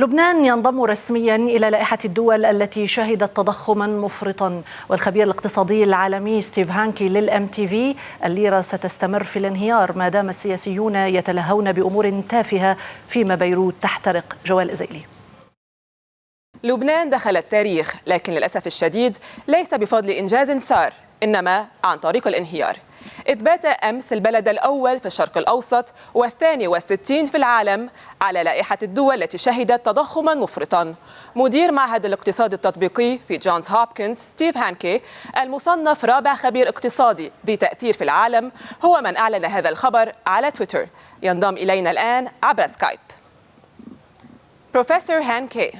لبنان ينضم رسميا إلى لائحة الدول التي شهدت تضخما مفرطا، والخبير الاقتصادي العالمي ستيف هانكي للMTV: الليرة ستستمر في الانهيار ما دام السياسيون يتلهون بأمور تافهة فيما بيروت تحترق. جوال إزيلي. لبنان دخل التاريخ، لكن للأسف الشديد ليس بفضل إنجاز سار، إنما عن طريق الانهيار. إذ بات أمس البلد الأول في الشرق الأوسط و62 في العالم على لائحة الدول التي شهدت تضخما مفرطا. مدير معهد الاقتصاد التطبيقي في جونز هوبكنز ستيف هانكي، المصنف رابع خبير اقتصادي ذي تأثير في العالم، هو من أعلن هذا الخبر على تويتر. ينضم إلينا الآن عبر سكايب. Professor Hanke,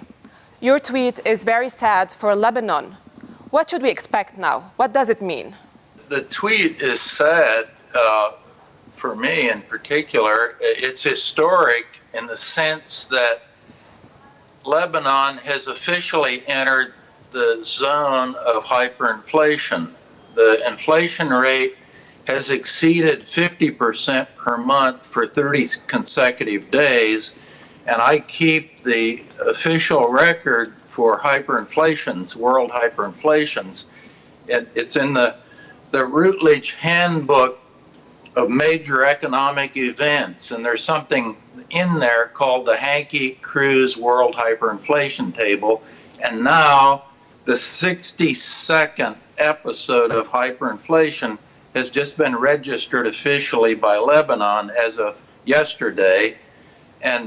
your tweet is very sad for Lebanon. What should we expect now? What does it mean? The tweet is sad for me in particular. It's historic in the sense that Lebanon has officially entered the zone of hyperinflation. The inflation rate has exceeded 50% per month for 30 consecutive days, and I keep the official record for hyperinflations, world hyperinflations. It's in the Routledge Handbook of Major Economic Events, and there's something in there called the Hankey-Cruz World Hyperinflation Table, and now the 62nd episode of hyperinflation has just been registered officially by Lebanon as of yesterday, and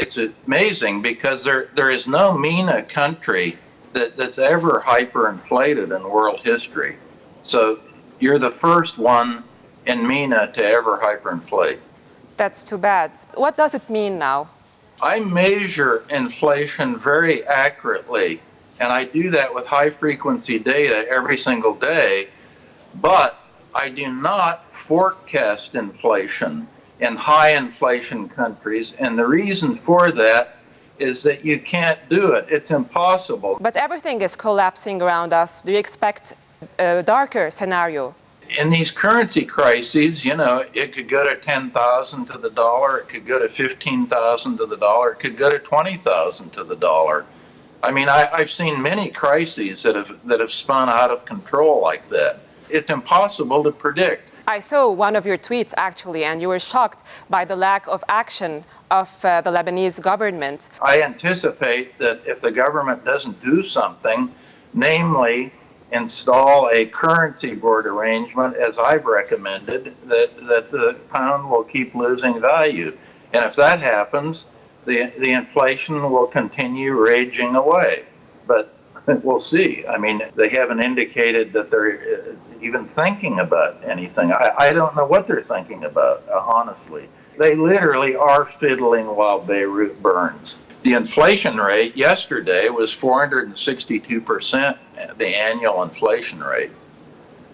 it's amazing because there is no MENA country that's ever hyperinflated in world history. So you're the first one in MENA to ever hyperinflate. That's too bad. What does it mean now? I measure inflation very accurately, and I do that with high frequency data every single day, but I do not forecast inflation in high inflation countries, and the reason for that is that you can't do it. It's impossible. But everything is collapsing around us. Do you expect a darker scenario? In these currency crises, you know, it could go to 10,000 to the dollar, it could go to 15,000 to the dollar, it could go to 20,000 to the dollar. I mean, I've seen many crises that have spun out of control like that. It's impossible to predict. I saw one of your tweets actually, and you were shocked by the lack of action of the Lebanese government. I anticipate that if the government doesn't do something, namely install a currency board arrangement, as I've recommended, that the pound will keep losing value. And if that happens, the inflation will continue raging away. But we'll see. I mean, they haven't indicated that they're even thinking about anything. I don't know what they're thinking about, honestly. They literally are fiddling while Beirut burns. The inflation rate yesterday was 462%, the annual inflation rate.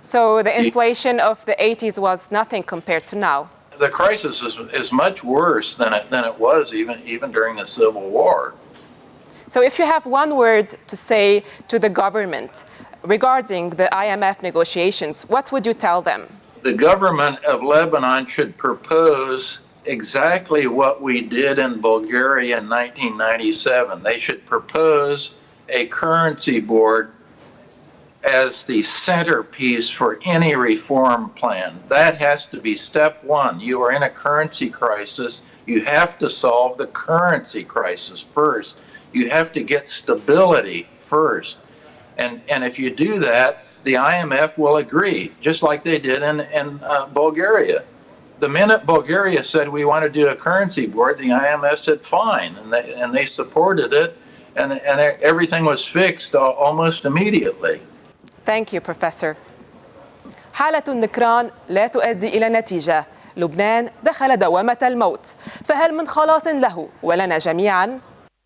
So the inflation of the 80s was nothing compared to now? The crisis is much worse than it was even during the Civil War. So if you have one word to say to the government regarding the IMF negotiations, what would you tell them? The government of Lebanon should propose exactly what we did in Bulgaria in 1997. They should propose a currency board as the centerpiece for any reform plan. That has to be step one. You are in a currency crisis. You have to solve the currency crisis first. You have to get stability first. And if you do that, the IMF will agree, just like they did in Bulgaria. The minute Bulgaria said we want to do a currency board, the IMF said fine, and they supported it, and everything was fixed almost immediately. Thank you, Professor. حالة النكران لا تؤدي إلى نتيجة. لبنان دخل دوامة الموت، فهل من خلاص له ولنا جميعا؟